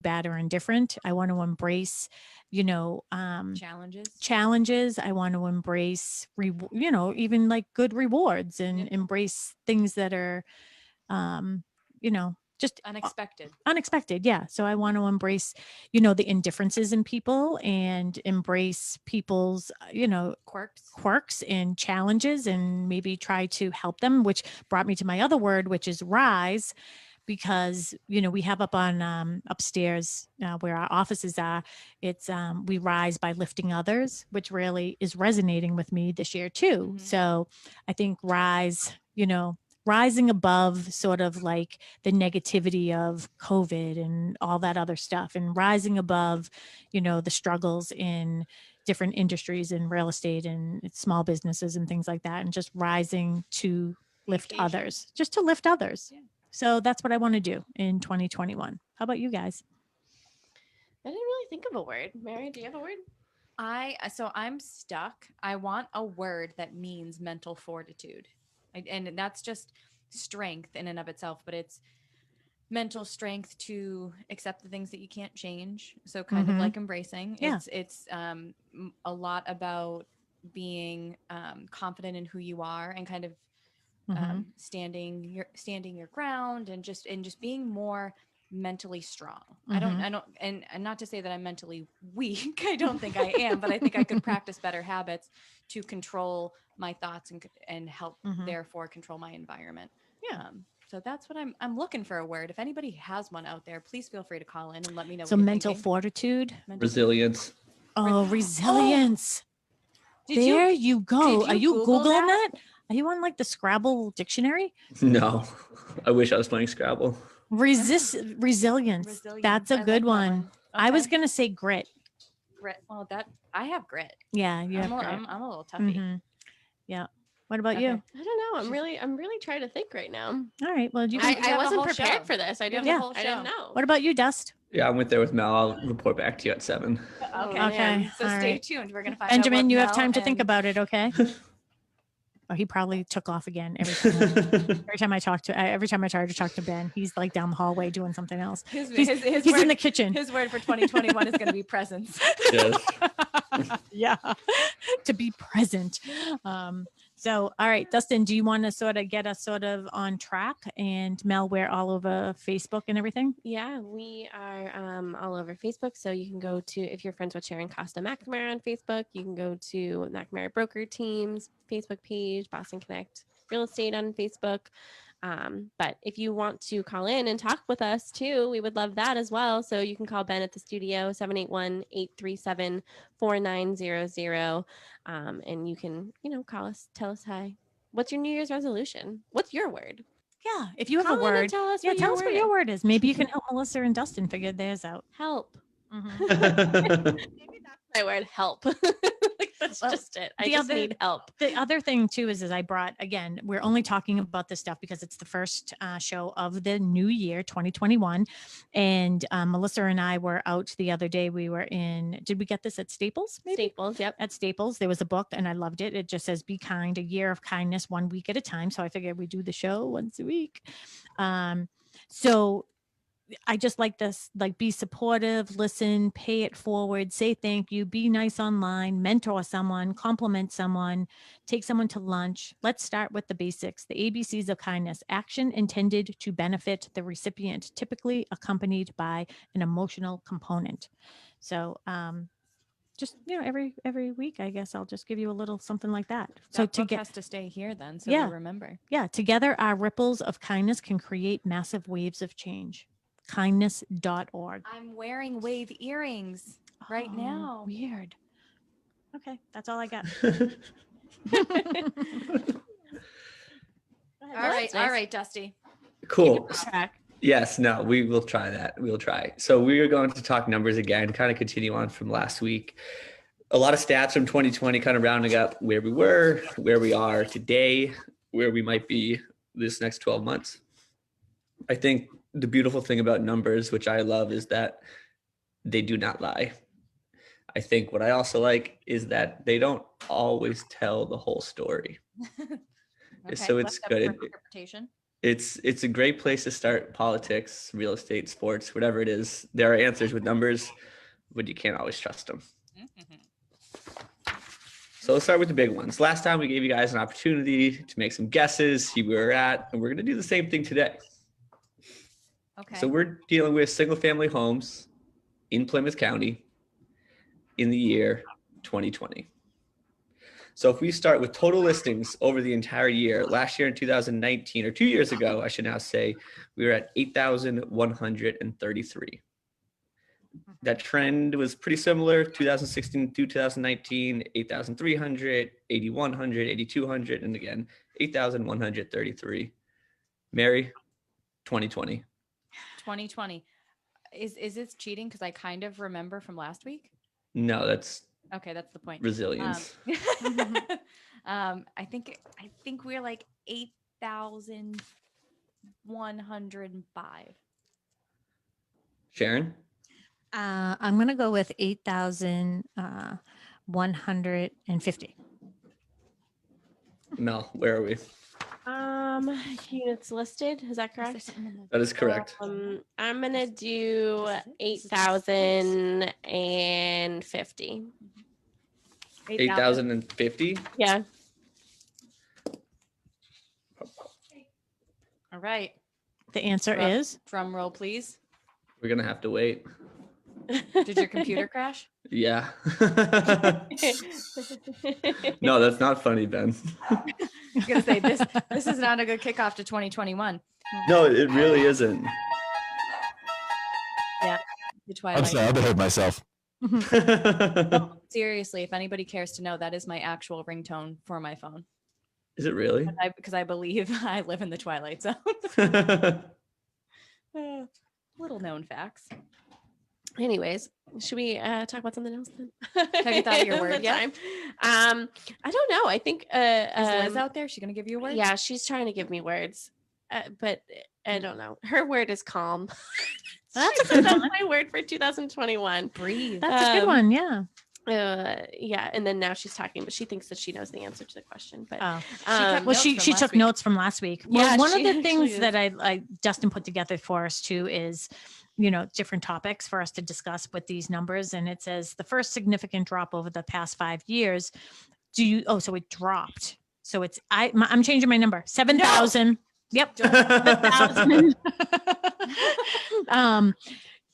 bad, or indifferent. I want to embrace, challenges. I want to embrace, even like good rewards, and embrace things that are, just unexpected. Yeah. So I want to embrace, the indifferences in people, and embrace people's, quirks and challenges, and maybe try to help them, which brought me to my other word, which is rise. Because, we have up on, upstairs, where our offices are, it's, we rise by lifting others, which really is resonating with me this year too. So I think rising above sort of like the negativity of COVID and all that other stuff, and rising above, the struggles in different industries, in real estate and small businesses and things like that. And just rising to lift others, just to lift others. Yeah. So that's what I want to do in 2021. How about you guys? I didn't really think of a word. Mary, do you have a word? So I'm stuck. I want a word that means mental fortitude. And that's just strength in and of itself, but it's mental strength to accept the things that you can't change. So kind of like embracing. Yeah. It's a lot about being confident in who you are, and kind of standing your ground, and just being more mentally strong. I don't, and not to say that I'm mentally weak. I don't think I am, but I think I could practice better habits to control my thoughts, and help therefore control my environment. Yeah. So that's what I'm looking for, a word. If anybody has one out there, please feel free to call in and let me know. So what you're mental thinking. fortitude, Resilience. Oh, resilience. There you go. Are you Googling that? Are you on like the Scrabble dictionary? No, I wish I was playing Scrabble. Resilience. That's a good one. Okay. I was going to say grit. Grit. Well, I have grit. Yeah, you have grit. I'm a little toughie. Yeah. What about you? I don't know. I'm really trying to think right now. All right. Well, I wasn't prepared for this. I didn't know. What about you, Dust? Yeah, I went there with Mel. I'll report back to you at 7. Okay. So stay tuned. We're gonna find Benjamin, out you have time to think about it, okay? Oh, he probably took off again every time I try to talk to Ben. He's like down the hallway doing something else. He's word, in the kitchen. His word for 2021 is going to be presence. Yes. Yeah, to be present. So, all right, Dustin, do you want to sort of get us sort of on track? And Mel, we're all over Facebook and everything? Yeah, we are all over Facebook. So you can go to, if you're friends with Sharon Costa McNamara on Facebook, you can go to McNamara Broker Team's Facebook page, Boston Connect Real Estate on Facebook. But if you want to call in and talk with us too, we would love that as well. So you can call Ben at the studio, 781-837-4900. And you can, call us, tell us hi. What's your New Year's resolution? What's your word? Yeah. If you have a word, tell us what your word is. Maybe you can help Melissa and Dustin figure theirs out. Help. Maybe that's my word, help. That's just it. I just need help. The other thing too is I brought, again, we're only talking about this stuff because it's the first show of the new year, 2021. And Melissa and I were out the other day. We were did we get this at Staples? Maybe? Staples, yep. At Staples, there was a book and I loved it. It just says, be kind, a year of kindness, 1 week at a time. So I figured we do the show once a week. So I just like this, like be supportive, listen, pay it forward, say thank you, be nice online, mentor someone, compliment someone, take someone to lunch. Let's start with the basics. The ABCs of kindness: action intended to benefit the recipient, typically accompanied by an emotional component. So, just, every week, I guess I'll just give you a little something like that. So book has to stay here then. So we remember. Yeah. Together, our ripples of kindness can create massive waves of change. Kindness.org. I'm wearing wave earrings right now. Weird. Okay. That's all I got. All right, Dusty. Cool. Yes, no, we will try that. We'll try. So we are going to talk numbers again, kind of continue on from last week. A lot of stats from 2020, kind of rounding up where we were, where we are today, where we might be this next 12 months. I think the beautiful thing about numbers, which I love, is that they do not lie. I think what I also like is that they don't always tell the whole story. Okay, so it's good. Interpretation. It's a great place to start politics, real estate, sports, whatever it is. There are answers with numbers, but you can't always trust them. So let's start with the big ones. Last time we gave you guys an opportunity to make some guesses, see where we're at, and we're going to do the same thing today. Okay. So we're dealing with single family homes in Plymouth County in the year 2020. So if we start with total listings over the entire year, last year in 2019, or 2 years ago, I should now say, we were at 8,133. That trend was pretty similar, 2016 to 2019, 8,300, 8,100, 8,200, and again, 8,133. Mary, 2020. 2020. Is this cheating? Because I kind of remember from last week. No, that's Okay, that's the point. resilience. I think we're like 8,105. Sharon? I'm going to go with 8,150. Mel, where are we? Units listed. Is that correct? That is correct. I'm gonna do 8,050. 8,050? Yeah. All right. The answer Drum- is Drum roll, please. We're going to have to wait. Did your computer crash? Yeah. No, that's not funny, Ben. I was gonna say this is not a good kickoff to 2021. No, it really isn't. The I'm Twilight. sorry, I behaved myself. Seriously, if anybody cares to know, that is my actual ringtone for my phone. Is it really? Because I believe I live in the Twilight Zone. Little known facts. Anyways, should we talk about something else then? Have you thought of your The word yet? time. I don't know. I think Is Liz out there? Is she gonna give you a word? yeah, she's trying to give me words, but I don't know. Her word is calm. That's a So good that's one. my word for 2021. Breathe. That's a good Um, one. Yeah. Yeah, and then now she's talking, but she thinks that she knows the answer to the question. But Oh. um, Well, notes she from she last took week. notes from last week. Well, Yeah, one of she the actually things is. that I Justin put together for us too is, different topics for us to discuss with these numbers. And it says the first significant drop over the past 5 years. So it dropped. So I'm changing my number. 7,000. Yep. 7,000.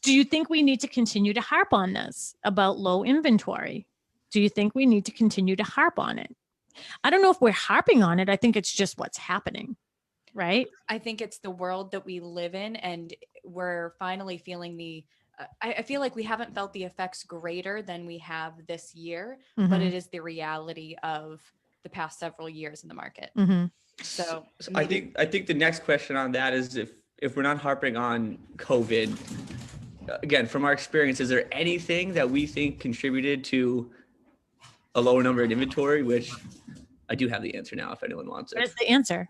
Do you think we need to continue to harp on this about low inventory? Do you think we need to continue to harp on it? I don't know if we're harping on it. I think it's just what's happening, right? I think it's the world that we live in, and we're finally feeling the. I feel like we haven't felt the effects greater than we have this year, but Mhm. it is the reality of the past several years in the market. Mhm. So I think the next question on that is if we're not harping on COVID, again, from our experience, is there anything that we think contributed to a lower number in inventory? Which I do have the answer now if anyone wants Where's it. the answer?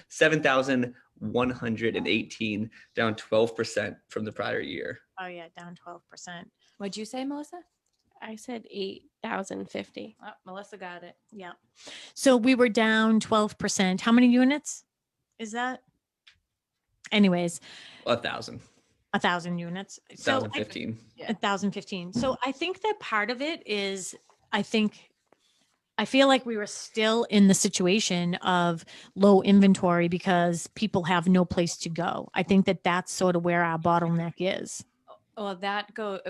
7,118, down 12% from the prior year. Oh yeah, down 12%. what'd you say, Melissa? I said 8,050. Oh, Melissa got it. Yeah. So we were down 12%. How many units is that? Anyways, 1,000, 1,000 units. So 1,015. 1,015. So I think that part of it is, I feel like we were still in the situation of low inventory because people have no place to go. I think that that's sort of where our bottleneck is. Well,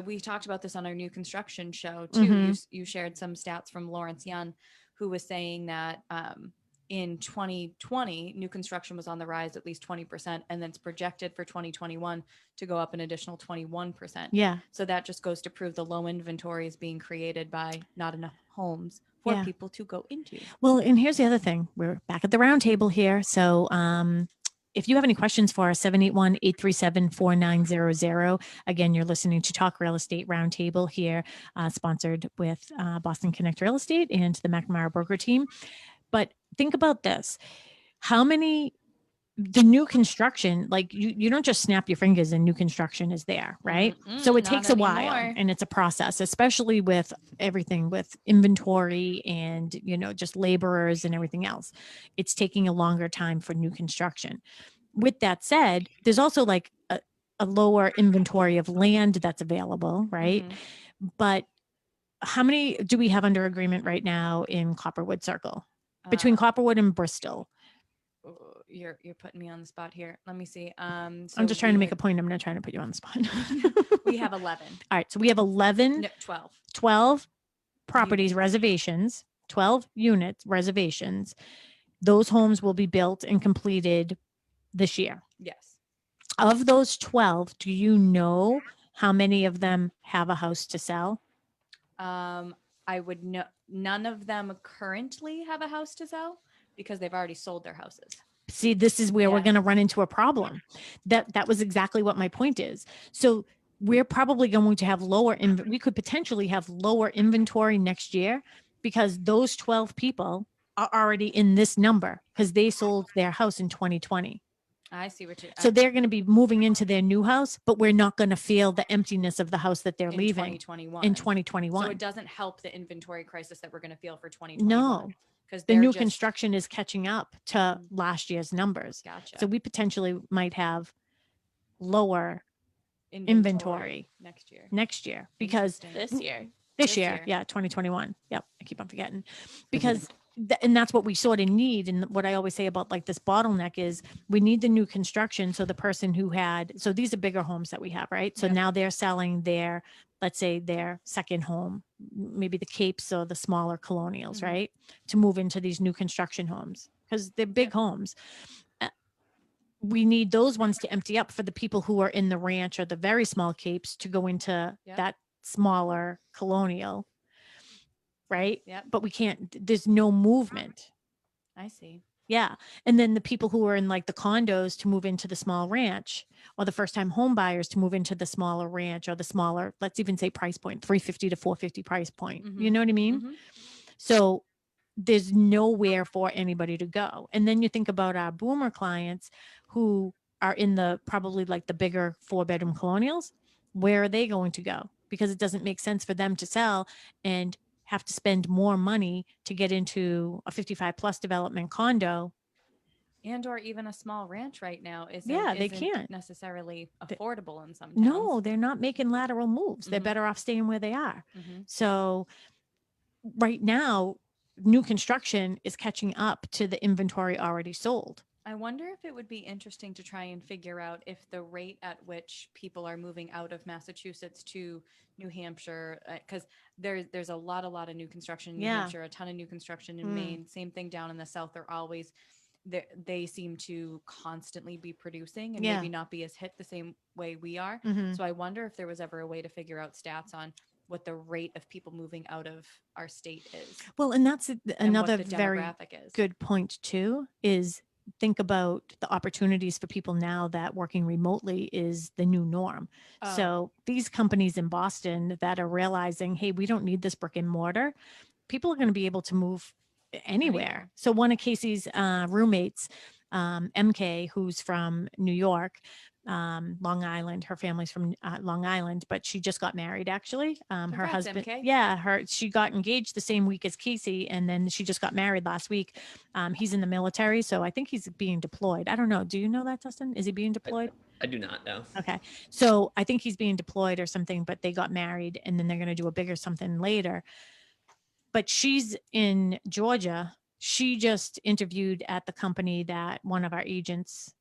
we talked about this on our new construction show too. You shared some stats from Lawrence Young, who was saying that in 2020, new construction was on the rise at least 20%, and then it's projected for 2021 to go up an additional 21%. Yeah. So that just goes to prove the low inventory is being created by not enough homes for Yeah. people to go into. Well, and here's the other thing. We're back at the round table here. So if you have any questions for us, 781-837-4900. Again, you're listening to Talk Real Estate Roundtable here, sponsored with Boston Connect Real Estate and the McNamara Broker Team. But think about this. How many the new construction, like you don't just snap your fingers and new construction is there, right? So it Not takes a while anymore. and it's a process, especially with everything with inventory and, just laborers and everything else. It's taking a longer time for new construction. With that said, there's also like a lower inventory of land that's available, right? But how many do we have under agreement right now in Copperwood Circle? Between Copperwood and Bristol? You're putting me on the spot here. Let me see. So I'm just trying to make a point. I'm not trying to put you on the spot. we have 11. All right. So we have 11, No, 12. 12 properties, Units. reservations, 12 units, reservations. Those homes will be built and completed this year. Yes. Of those 12, do you know how many of them have a house to sell? I would know none of them currently have a house to sell because they've already sold their houses. See, this is where we're Yeah. going to run into a problem. That was exactly what my point is. So we're probably going to have we could potentially have lower inventory next year because those 12 people are already in this number because they sold their house in 2020. I see what you. So they're going to be moving into their new house, but we're not going to feel the emptiness of the house that they're in leaving 2021. in 2021. So it doesn't help the inventory crisis that we're going to feel for 2021. No, because the new construction is catching up to last year's numbers. Gotcha. So we potentially might have lower inventory next year because This year. this year, yeah, 2021. Yep, I keep on forgetting because and that's what we sort of need. And what I always say about like this bottleneck is we need the new construction. So the person who so these are bigger homes that we have, right? So Yep. now they're selling let's say their second home, maybe the Capes or the smaller colonials, right? To move into these new construction homes because they're big homes. We need those ones to empty up for the people who are in the ranch or the very small Capes to go into that smaller colonial. Right. Yep. But we can't, there's no movement. I see. Yeah. And then the people who are in like the condos to move into the small ranch or the first time home buyers to move into the smaller ranch or the smaller, let's even say price point, 350 to 450 price point. You know what I mean? So there's nowhere for anybody to go. And then you think about our boomer clients who are in probably like the bigger 4-bedroom colonials. Where are they going to go? Because it doesn't make sense for them to sell and have to spend more money to get into a 55 plus development condo. And or even a small ranch right now they can't necessarily affordable in some towns. No, they're not making lateral moves. They're better off staying where they are. So right now, new construction is catching up to the inventory already sold. I wonder if it would be interesting to try and figure out if the rate at which people are moving out of Massachusetts to New Hampshire, because there's a lot of new construction in New Hampshire, a ton of new construction in Maine. Same thing down in the South. They're always they seem to constantly be producing and maybe not be as hit the same way we are. So I wonder if there was ever a way to figure out stats on what the rate of people moving out of our state is. Well, and that's another very demographic is. Good point too, is think about the opportunities for people now that working remotely is the new norm. So these companies in Boston that are realizing, hey, we don't need this brick and mortar, people are going to be able to move anywhere. So one of Casey's roommates, MK, who's from New York, Long Island. Her family's from Long Island, but she just got married actually. Her husband, MK. She got engaged the same week as Casey, and then she just got married last week. He's in the military, so I think he's being deployed. I don't know. Do you know that, Dustin? Is he being deployed? I do not know. Okay. So I think he's being deployed or something, but they got married and then they're going to do a bigger something later. But she's in Georgia. She just interviewed at the company that one of our agents'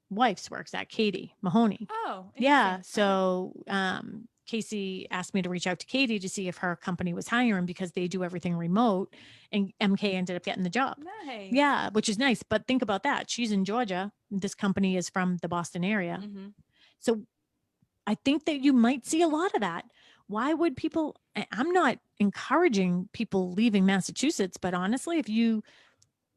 wives works at, Katie Mahoney. Oh, yeah. So Casey asked me to reach out to Katie to see if her company was hiring because they do everything remote, and MK ended up getting the job. Nice. Yeah, which is nice. But think about that. She's in Georgia. This company is from the Boston area. So I think that you might see a lot of that. Why would people, I'm not encouraging people leaving Massachusetts, but honestly, do you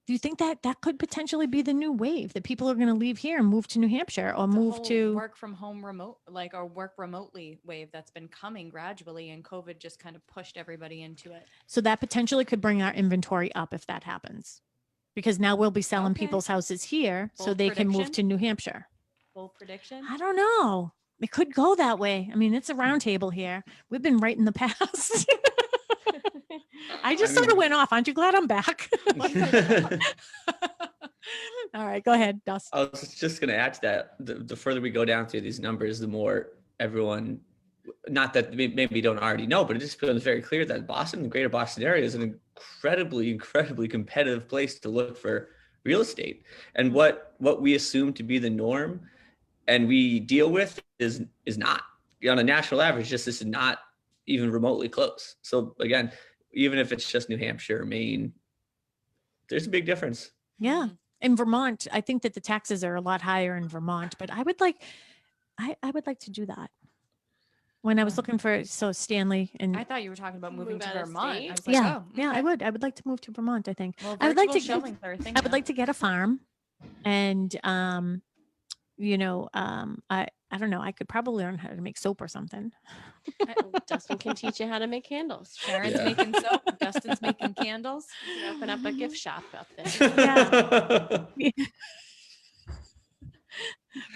think that that could potentially be the new wave that people are going to leave here and move to New Hampshire or move to work from home remote, or work remotely wave that's been coming gradually, and COVID just kind of pushed everybody into it. So that potentially could bring our inventory up if that happens. because now we'll be selling Okay. people's houses here so Bold they can move prediction? to New Hampshire. Bold prediction. I don't know. It could go that way. I mean, it's a round table here. We've been right in the past. I just sort of went off. Aren't you glad I'm back? All right, go ahead, Dust. I was just going to add to that. The further we go down through these numbers, the more everyone, not that maybe you don't already know, but it just becomes very clear that Boston, the greater Boston area, is an incredibly competitive place to look for real estate. And what we assume to be the norm and we deal with is not. On a national average, this is not even remotely close. So again, even if it's just New Hampshire or Maine, there's a big difference. Yeah. In Vermont, I think that the taxes are a lot higher in Vermont, but I would like to do that. When I was looking for, Stanley and I thought you were talking about moving Move to out of Vermont. state? I was like, yeah, oh, yeah, okay. I would like to move to Vermont, I think. Well, I would like to virtual showings are a thing I would now. like to get a farm and, I don't know. I could probably learn how to make soap or something. Dustin can teach you how to make candles. Sharon's Yeah. making soap. Dustin's making candles. You can open up a gift shop up there.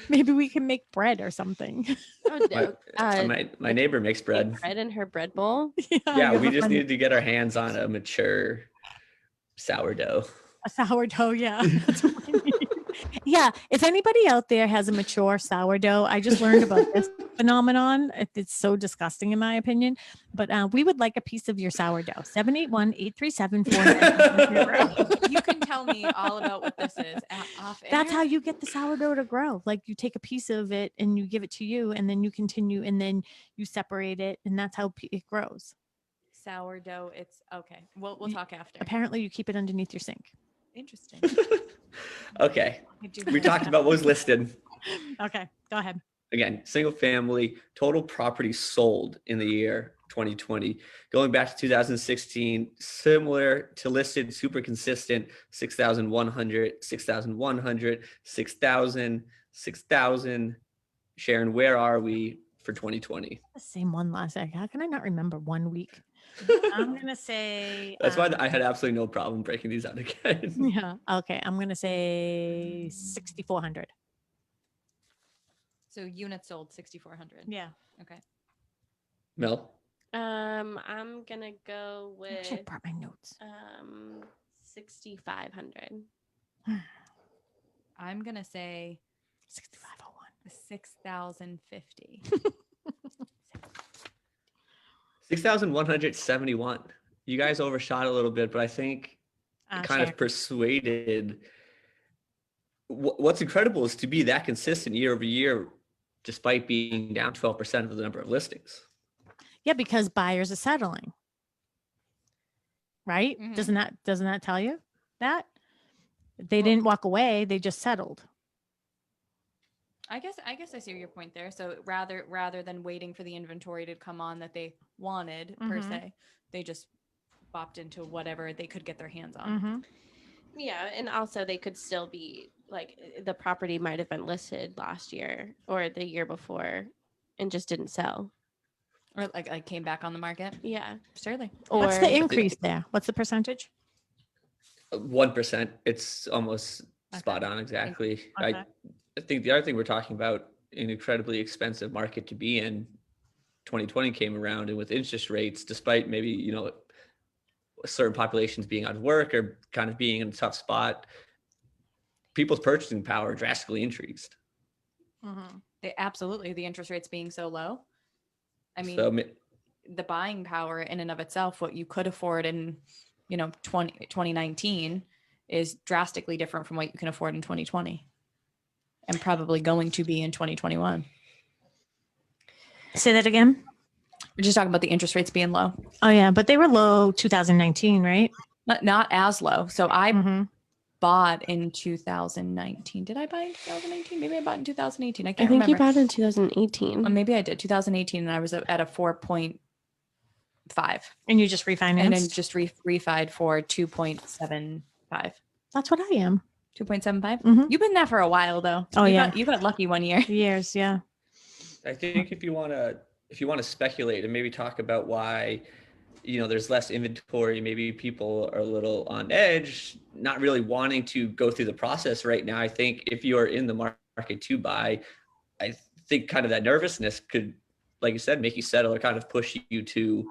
Maybe we can make bread or something. Oh, no. My neighbor makes bread. Bread in her bread bowl. Yeah, you we have a just fun- needed to get our hands on a mature sourdough. a sourdough. Yeah. That's what I need. Yeah. If anybody out there has a mature sourdough, I just learned about this phenomenon. It's so disgusting in my opinion, but we would like a piece of your sourdough. 781-837-4900. You can tell me all about what this is off air. That's how you get the sourdough to grow. Like you take a piece of it and you give it to you and then you continue and then you separate it and that's how it grows. Sourdough. It's okay. We'll talk after. Apparently you keep it underneath your sink. Interesting. Okay, we talked about what was listed. Okay, go ahead. Again, single family, total property sold in the year 2020. Going back to 2016, similar to listed, super consistent, 6,100, 6,100, 6,000, 6,000. Sharon, where are we for 2020? The same one last week. How can I not remember 1 week? I'm going to say. That's why I had absolutely no problem breaking these out again. Yeah. Okay. I'm going to say 6,400. So units sold 6,400. Yeah. Okay. Mel? I'm gonna go I should have with brought my notes. 6,500. I'm gonna say 6,501. 6,050. 6,171. You guys overshot a little bit, but I think it kind of Sharon. persuaded. What's incredible is to be that consistent year over year, despite being down 12% of the number of listings. Yeah, because buyers are settling. Right? Mhm. Doesn't that tell you that? They didn't walk away, they just settled. I guess I see your point there. So rather than waiting for the inventory to come on that they wanted per Mhm. se, they just bopped into whatever they could get their hands on. Mm-hmm. Yeah, and also they could still be like the property might have been listed last year or the year before and just didn't sell. Or like came back on the market. Yeah. Certainly. Or What's the increase there? What's the percentage? 1%. It's almost Okay. spot on exactly. Okay. I think the other thing we're talking about, an incredibly expensive market to be in. 2020 came around, and with interest rates, despite maybe certain populations being out of work or kind of being in a tough spot, people's purchasing power drastically increased. Mm-hmm. Absolutely, the interest rates being so low. I mean, So the buying power in and of itself, what you could afford in 2019 is drastically different from what you can afford in 2020 and probably going to be in 2021. Say that again. We're just talking about the interest rates being low. Oh yeah, but they were low 2019, right? Not as low. So I Mm-hmm. bought in 2019. Did I buy in 2019? Maybe I bought in 2018. I I can't think you remember. bought in 2018. Well, maybe I did 2018 and I was at a 4.5 And you just refinanced. and then just refied for 2.75. That's what I am. 2.75. Mhm. You've been there for a while though. Oh, you yeah. you got lucky one year. Years, yeah. I think if you want to speculate and maybe talk about why there's less inventory. Maybe people are a little on edge, not really wanting to go through the process right now. I think if you're in the market to buy, I think kind of that nervousness could, like you said, make you settle or kind of push you to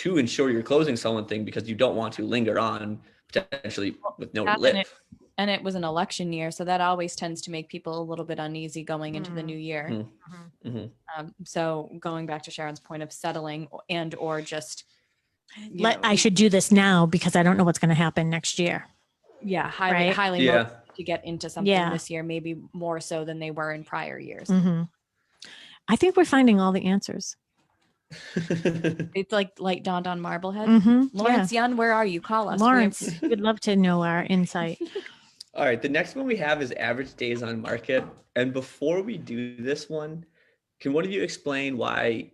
ensure you're closing something because you don't want to linger on potentially with nowhere to live. And it was an election year, so that always tends to make people a little bit uneasy going into the new year. Mm-hmm. Mm-hmm. So going back to Sharon's point of settling and or just, I should do this now because I don't know what's going to happen next year. Yeah, highly Yeah. motivated to get into something this year, maybe more so than they were in prior years. Mm-hmm. I think we're finding all the answers. It's like light dawned on Marblehead. Mm-hmm. Lawrence Young, where are you? Call us. Lawrence, we'd love to know our insight. All right, the next one we have is average days on market. And before we do this one, can one of you explain why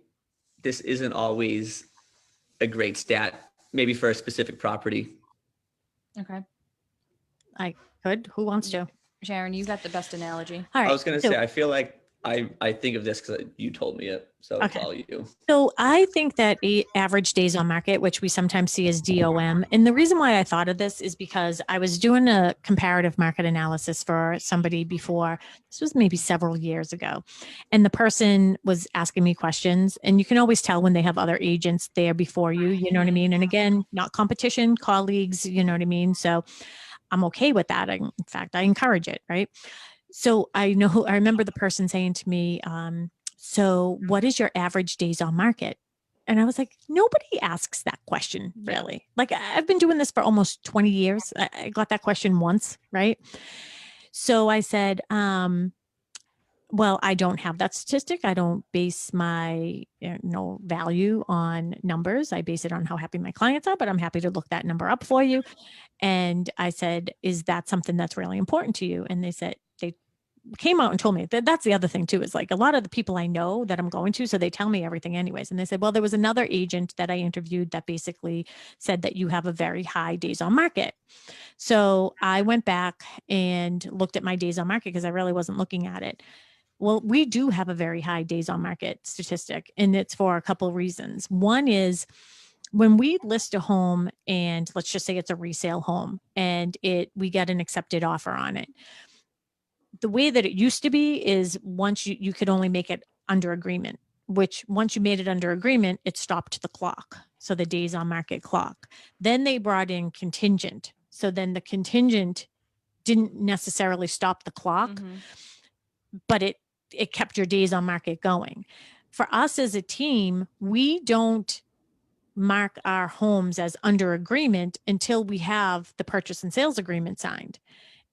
this isn't always a great stat, maybe for a specific property? Okay. I could. Who wants to? Sharon, you got the best analogy. All right. I was going to say, I feel like I think of this because you told me it. So it's all you. So I think that average days on market, which we sometimes see as DOM. And the reason why I thought of this is because I was doing a comparative market analysis for somebody before. This was maybe several years ago. And the person was asking me questions. And you can always tell when they have other agents there before you, you know what I mean? And again, not competition, colleagues, you know what I mean? So I'm okay with that. In fact, I encourage it, right? So I remember the person saying to me, so what is your average days on market? And I was like, nobody asks that question, really. Like, I've been doing this for almost 20 years. I got that question once, right? So I said, well, I don't have that statistic. I don't base my value on numbers. I base it on how happy my clients are, but I'm happy to look that number up for you. And I said, is that something that's really important to you? And they came out and told me that that's the other thing too, is like a lot of the people I know that I'm going to, so they tell me everything anyways. And they said, well, there was another agent that I interviewed that basically said that you have a very high days on market. So I went back and looked at my days on market because I really wasn't looking at it. Well, we do have a very high days on market statistic, and it's for a couple of reasons. One is when we list a home, and let's just say it's a resale home, and we get an accepted offer on it. The way that it used to be is once you could only make it under agreement, which once you made it under agreement, it stopped the clock. So the days on market clock. Then they brought in contingent. So then the contingent didn't necessarily stop the clock, but it kept your days on market going. For us as a team, we don't mark our homes as under agreement until we have the purchase and sales agreement signed.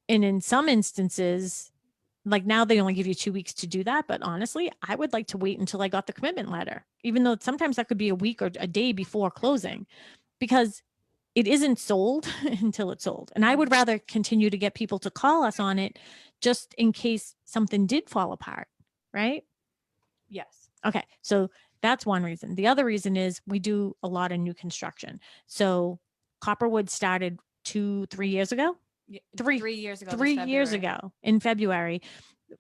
And in some instances, like now they only give you 2 weeks to do that. But honestly, I would like to wait until I got the commitment letter, even though sometimes that could be a week or a day before closing, because it isn't sold until it's sold. And I would rather continue to get people to call us on it just in case something did fall apart, right? Yes. Okay. So that's one reason. The other reason is we do a lot of new construction. So Copperwood started 2-3 years ago. 3 years ago. 3 years ago in February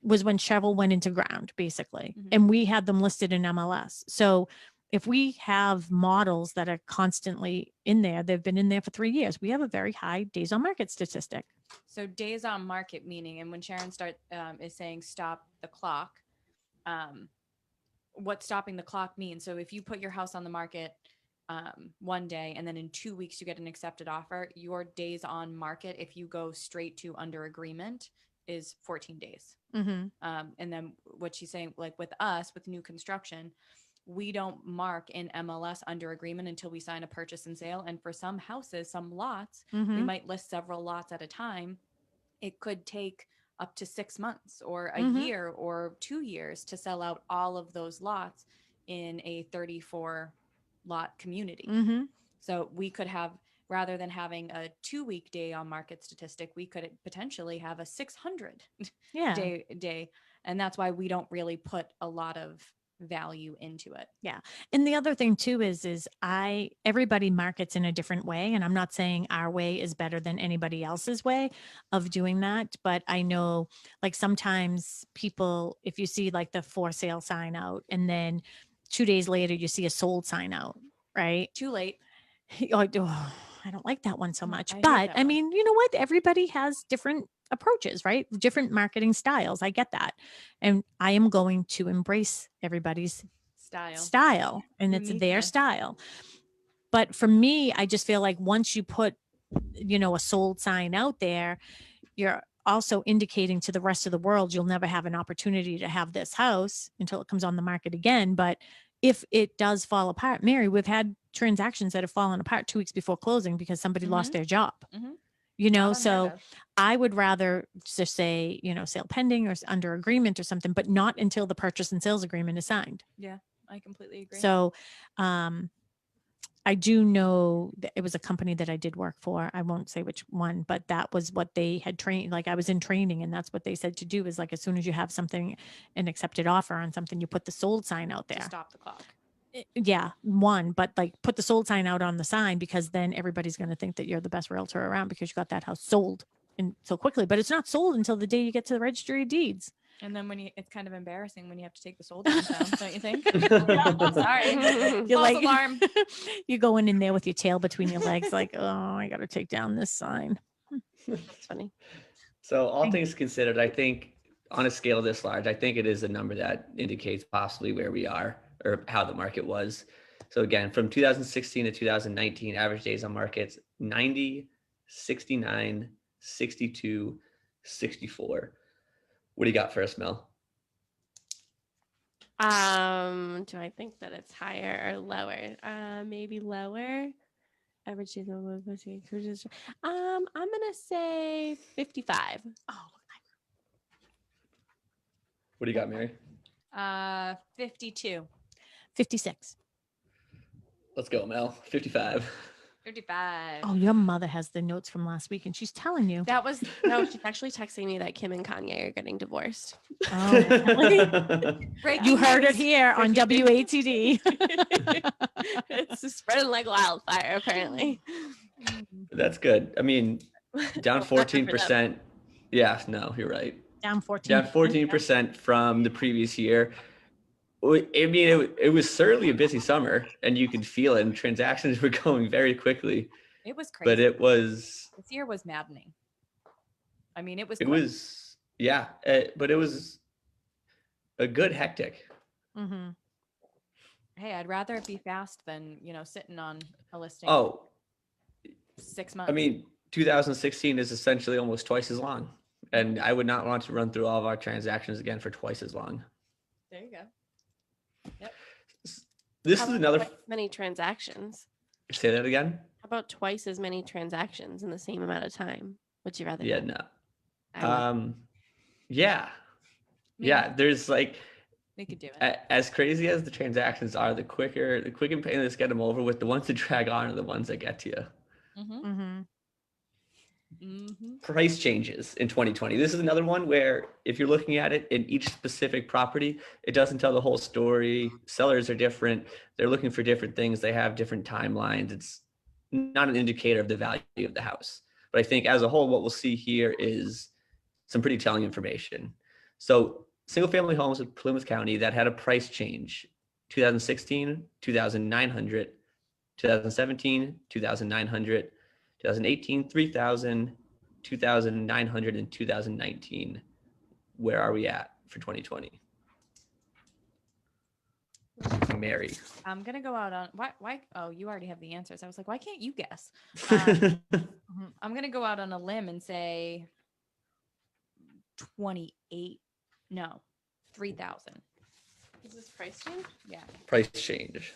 was when shovel went into ground, basically. And we had them listed in MLS. So if we have models that are constantly in there, they've been in there for 3 years, we have a very high days on market statistic. So days on market meaning, and when Sharon is saying stop the clock, what stopping the clock means. So if you put your house on the market one day and then in 2 weeks you get an accepted offer, your days on market, if you go straight to under agreement, is 14 days. And then what she's saying, like with us, with new construction, we don't mark in MLS under agreement until we sign a purchase and sale. And for some houses, some lots, we might list several lots at a time. It could take up to 6 months or a year or 2 years to sell out all of those lots in a 34 lot community. So we could have, rather than having a 2-week day on market statistic, we could potentially have a 600 day. And that's why we don't really put a lot of value into it. Yeah. And the other thing too is everybody markets in a different way. And I'm not saying our way is better than anybody else's way of doing that. But I know like sometimes people, if you see like the for sale sign out and then 2 days later you see a sold sign out, right? Too late. I don't like that one so much. I hate But that I one. mean, you know what? Everybody has different approaches, right? Different marketing styles. I get that. And I am going to embrace everybody's style, and it's their style. But for me, I just feel like once you put, a sold sign out there, you're also indicating to the rest of the world you'll never have an opportunity to have this house until it comes on the market again. But if it does fall apart, Mary, we've had transactions that have fallen apart 2 weeks before closing because somebody lost their job. So I would rather just say, sale pending or under agreement or something, but not until the purchase and sales agreement is signed. Yeah, I completely agree. So, I do know that it was a company that I did work for. I won't say which one, but that was what they had trained. Like I was in training, and that's what they said to do is like, as soon as you have something, an accepted offer on something, you put the sold sign out there. To stop the clock. Yeah, but like put the sold sign out on the sign, because then everybody's going to think that you're the best realtor around because you got that house sold and so quickly, but it's not sold until the day you get to the registry of deeds. And then it's kind of embarrassing when you have to take the sold sign down, don't you think? I'm sorry. You're False like, alarm. you're going in there with your tail between your legs, like, oh, I got to take down this sign. That's funny. So all things considered, I think on a scale this large, I think it is a number that indicates possibly where we are or how the market was. So again, from 2016 to 2019, average days on markets, 90, 69, 62, 64. What do you got for us, Mel? Do I think that it's higher or lower? Maybe lower. Average days on cruises. I'm gonna say 55. Oh, What do you got, Mary? 52. 56. Let's go, Mel. 55. 55. Oh, your mother has the notes from last week, and she's telling you. That was No, she's actually texting me that Kim and Kanye are getting divorced. Oh, really? You heard it news. here on WATD. It's just spreading like wildfire, apparently. That's good. I mean, down Well, not good for 14%. Yeah, no, you're right. Down 14. Down 14% from the previous year. I mean, it was certainly a busy summer, and you could feel it, and transactions were going very quickly. It was crazy. But it was. This year was maddening. I mean, it was. It was, yeah, but it was a good hectic. Mm-hmm. Hey, I'd rather it be fast than sitting on a listing. Oh, 6 months. I mean, 2016 is essentially almost twice as long, and I would not want to run through all of our transactions again for twice as long. There you go. Yep. This How is about another. twice as many transactions. Say that again. How about twice as many transactions in the same amount of time? Would you rather? Yeah, have? no. I would. Yeah. Yeah, there's like, We could do it. as crazy as the transactions are, the quick and painless get them over with. The ones that drag on are the ones that get to you. Mm-hmm. Mm-hmm. Mm-hmm. Price changes in 2020. This is another one where if you're looking at it in each specific property, it doesn't tell the whole story. Sellers are different. They're looking for different things. They have different timelines. It's not an indicator of the value of the house. But I think as a whole, what we'll see here is some pretty telling information. So single family homes in Plymouth County that had a price change, 2016, 2,900, 2017, 2,900, 2018, 3,000, 2,900, and 2019. Where are we at for 2020? Mary. I'm gonna go out on why? Oh, you already have the answers. I was like, why can't you guess? I'm gonna go out on a limb and say 28. No, 3,000. Is this price change? Yeah, Price change.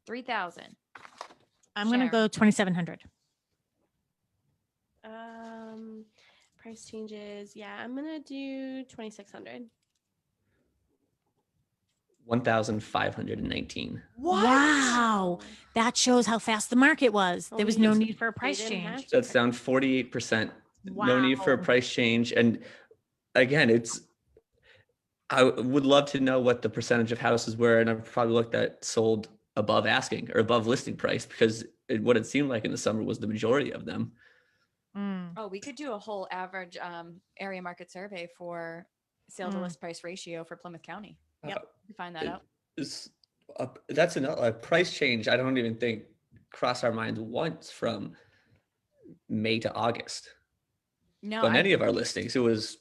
3,000. I'm going to go 2,700. Price changes. Yeah, I'm gonna do 2,600. 1,519. Wow. That shows how fast the market was. There was no need for a price didn't have change. to. That's down 48%. No need for a Wow. price change. And again, I would love to know what the percentage of houses were. And I've probably looked at sold above asking or above listing price, because what it seemed like in the summer was the majority of them. Oh, we could do a whole average area market survey for sale to list price ratio for Plymouth County. Yep. Find that out. that's a price change. I don't even think crossed our minds once from May to August No, on any of our listings. it was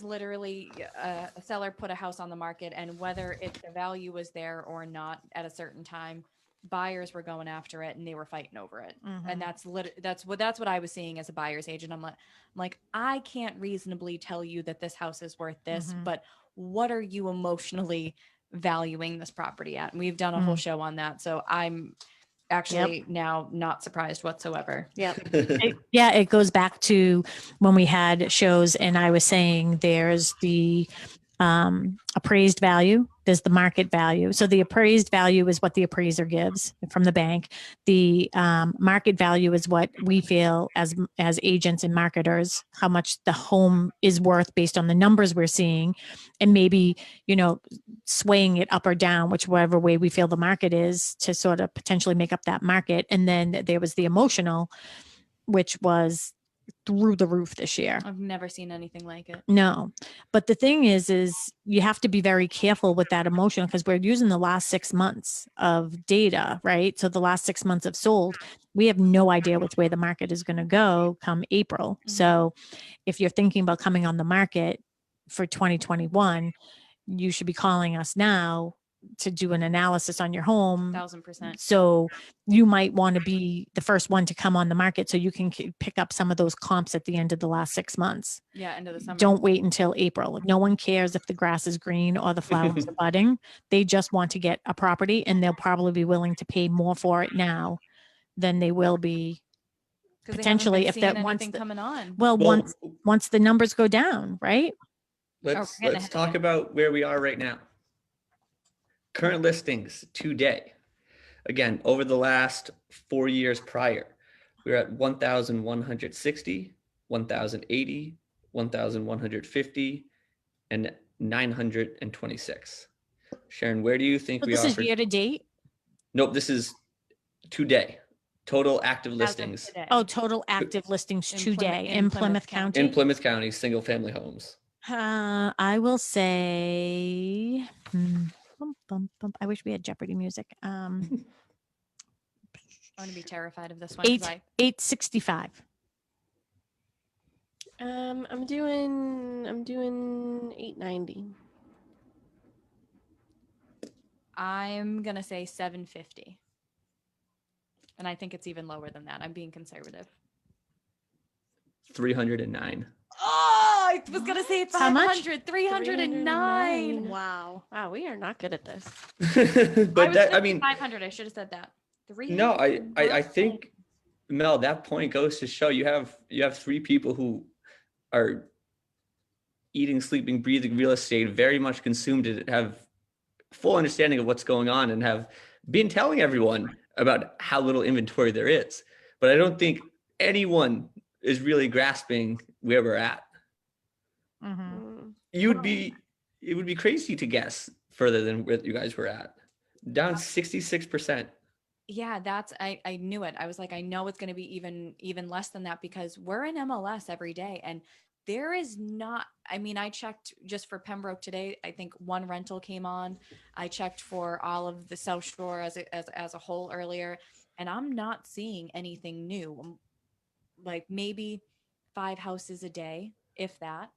literally a seller put a house on the market, and whether if the value was there or not at a certain time, buyers were going after it and they were fighting over it. And that's what I was seeing as a buyer's agent. I'm like, I can't reasonably tell you that this house is worth this, but what are you emotionally valuing this property at? And we've done a whole show on that. So I'm actually now not surprised whatsoever. It goes back to when we had shows and I was saying there's the appraised value, there's the market value. So the appraised value is what the appraiser gives from the bank. The market value is what we feel as agents and marketers, how much the home is worth based on the numbers we're seeing, and maybe, swaying it up or down, whichever way we feel the market is, to sort of potentially make up that market. And then there was the emotional, which was through the roof this year. I've never seen anything like it. No, but the thing is you have to be very careful with that emotion, because we're using the last 6 months of data, right? So the last 6 months of sold, we have no idea which way the market is going to go come April. So if you're thinking about coming on the market for 2021, you should be calling us now to do an analysis on your home. 1,000%. So you might want to be the first one to come on the market so you can pick up some of those comps at the end of the last 6 months. Yeah, end of the summer. Don't wait until April. No one cares if the grass is green or the flowers are budding. They just want to get a property, and they'll probably be willing to pay more for it now than they will be potentially if that once coming on. Well, once the numbers go down, right? Let's talk about where we are right now. Current listings today. Again, over the last 4 years prior, we're at 1,160, 1,080, 1,150, and 926. Sharon, where do you think we are? This is year to date? Nope, this is today. Total active listings. Oh, total active listings today in Plymouth County? In Plymouth County, single family homes. I will say, I wish we had Jeopardy music. I'm going to be terrified of this one. 865. I'm doing 890. I'm going to say 750. And I think it's even lower than that. I'm being conservative. 309. Oh, I was going to say 500. How much? 309. Wow, we are not good at this. But I mean, 500. I should have said that. No, I think, Mel, that point goes to show you have 3 people who are eating, sleeping, breathing real estate, very much consumed it, have full understanding of what's going on, and have been telling everyone about how little inventory there is. But I don't think anyone is really grasping where we're at. It would be crazy to guess further than where you guys were at. Down 66%. Yeah, I knew it. I was like, I know it's going to be even less than that, because we're in MLS every day, and there is not, I checked just for Pembroke today. I think 1 rental came on. I checked for all of the South Shore as a whole earlier, and I'm not seeing anything new. Like maybe 5 houses a day, if that.